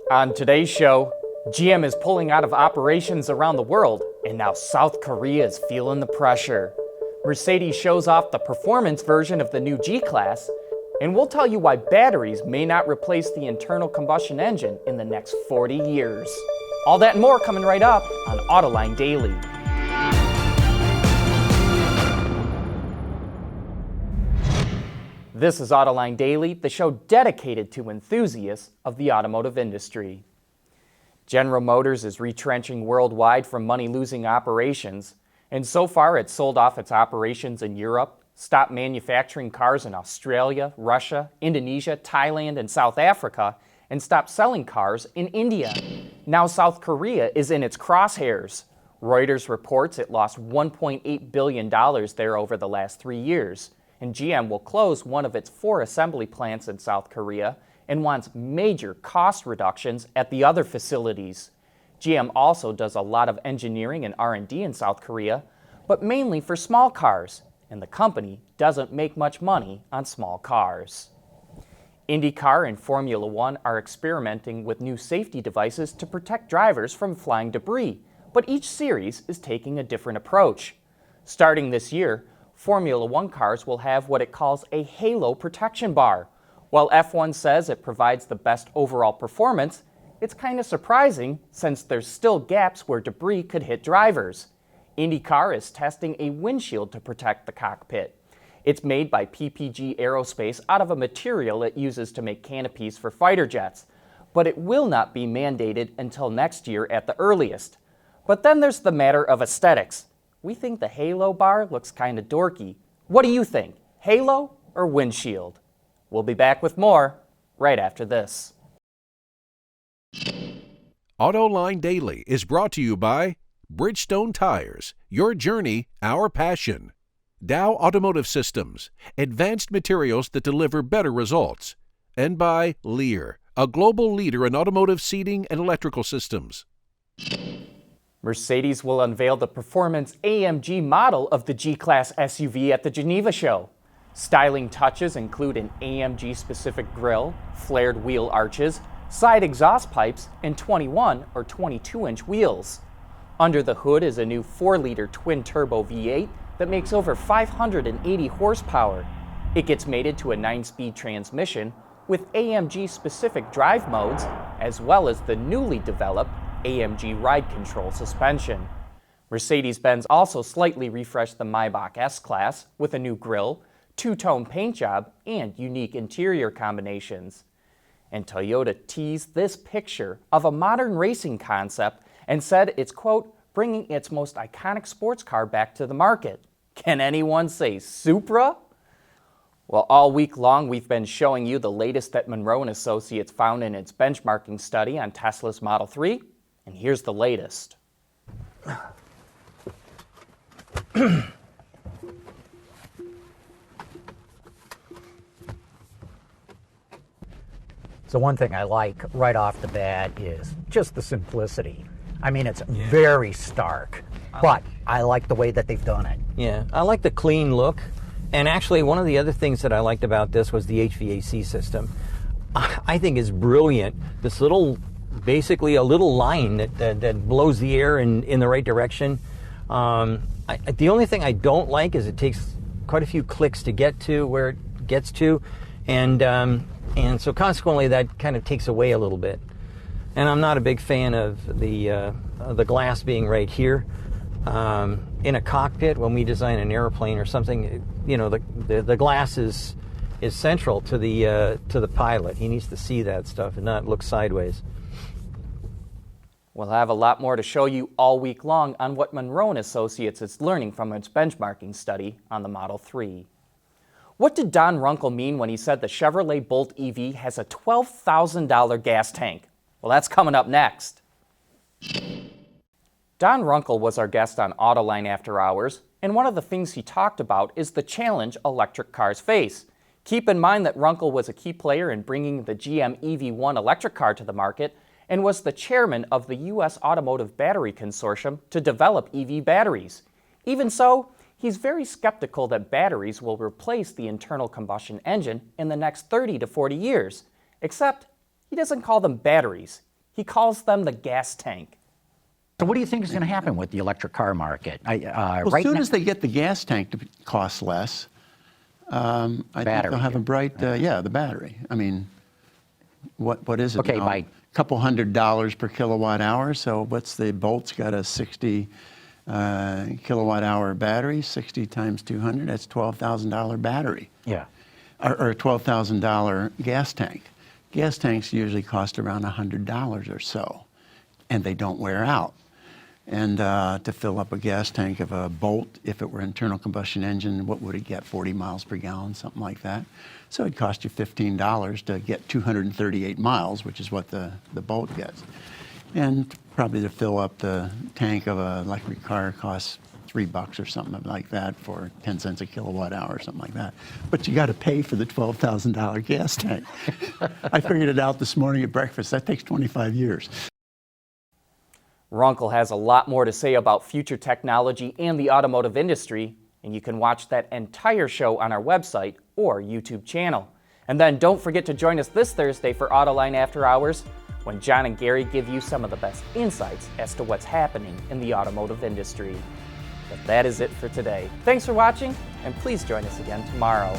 On today's show, GM is pulling out of operations around the world, and now South Korea is feeling the pressure. Mercedes shows off the performance version of the new G-Class, and we'll tell you why batteries may not replace the internal combustion engine in the next 40 years. All that and more coming right up on Autoline Daily. This is Autoline Daily, the show dedicated to enthusiasts of the automotive industry. General Motors is retrenching worldwide from money-losing operations, and so far it's sold off its operations in Europe, stopped manufacturing cars in Australia, Russia, Indonesia, Thailand, and South Africa, and stopped selling cars in India. Now South Korea is in its crosshairs. Reuters reports it lost $1.8 billion there over the last 3 years. And GM will close one of its 4 assembly plants in South Korea and wants major cost reductions at the other facilities. GM also does a lot of engineering and R&D in South Korea, but mainly for small cars, and the company doesn't make much money on small cars. IndyCar and Formula One are experimenting with new safety devices to protect drivers from flying debris, but each series is taking a different approach. Starting this year, Formula One cars will have what it calls a halo protection bar. While F1 says it provides the best overall performance, it's kind of surprising since there's still gaps where debris could hit drivers. IndyCar is testing a windshield to protect the cockpit. It's made by PPG Aerospace out of a material it uses to make canopies for fighter jets, but it will not be mandated until next year at the earliest. But then there's the matter of aesthetics. We think the halo bar looks kind of dorky. What do you think? Halo or windshield? We'll be back with more right after this. Autoline Daily is brought to you by Bridgestone Tires, your journey, our passion. Dow Automotive Systems, advanced materials that deliver better results. And by Lear, a global leader in automotive seating and electrical systems. Mercedes will unveil the performance AMG model of the G-Class SUV at the Geneva show. Styling touches include an AMG-specific grille, flared wheel arches, side exhaust pipes, and 21 or 22-inch wheels. Under the hood is a new 4-liter twin-turbo V8 that makes over 580 horsepower. It gets mated to a 9-speed transmission with AMG-specific drive modes, as well as the newly developed AMG ride control suspension. Mercedes-Benz also slightly refreshed the Maybach S-Class with a new grille, 2-tone paint job, and unique interior combinations. And Toyota teased this picture of a modern racing concept and said it's, quote, bringing its most iconic sports car back to the market. Can anyone say Supra? Well, all week long we've been showing you the latest that Monroe & Associates found in its benchmarking study on Tesla's Model 3. And here's the latest. So one thing I like right off the bat is just the simplicity. I mean, it's very stark, but I like the way that they've done it. Yeah, I like the clean look. And actually, one of the other things that I liked about this was the HVAC system. I think is brilliant. This little, basically a little line that blows the air in the right direction. The only thing I don't like is it takes quite a few clicks to get to where it gets to, and so consequently that kind of takes away a little bit. And I'm not a big fan of the glass being right here. In a cockpit, when we design an airplane or something, you know, the glass is central to the pilot. He needs to see that stuff and not look sideways. We'll have a lot more to show you all week long on what Monroe & Associates is learning from its benchmarking study on the Model 3. What did Don Runkle mean when he said the Chevrolet Bolt EV has a $12,000 gas tank? Well, that's coming up next. Don Runkle was our guest on Autoline After Hours, and one of the things he talked about is the challenge electric cars face. Keep in mind that Runkle was a key player in bringing the GM EV1 electric car to the market and was the chairman of the U.S. Automotive Battery Consortium to develop EV batteries. Even so, he's very skeptical that batteries will replace the internal combustion engine in the next 30 to 40 years, except he doesn't call them batteries. He calls them the gas tank. So what do you think is going to happen with the electric car market? Well, as soon as they get the gas tank to cost less, I think Battery. they'll have a bright, the battery. I mean, what is it Okay, now? by- A couple $100 per kilowatt hour. So what's the Bolt's got a 60 kilowatt hour battery, 60 times 200, that's $12,000 battery. Yeah. Or $12,000 gas tank. Gas tanks usually cost around $100 or so, and they don't wear out. And to fill up a gas tank of a Bolt, if it were internal combustion engine, what would it get? 40 miles per gallon, something like that. So it'd cost you $15 to get 238 miles, which is what the Bolt gets. And probably to fill up the tank of an electric car costs $3 or something like that for 10 cents a kilowatt hour or something like that. But you got to pay for the $12,000 gas tank. I figured it out this morning at breakfast. That takes 25 years. Runkle has a lot more to say about future technology and the automotive industry, and you can watch that entire show on our website or YouTube channel. And then don't forget to join us this Thursday for Autoline After Hours, when John and Gary give you some of the best insights as to what's happening in the automotive industry. But that is it for today. Thanks for watching, and please join us again tomorrow.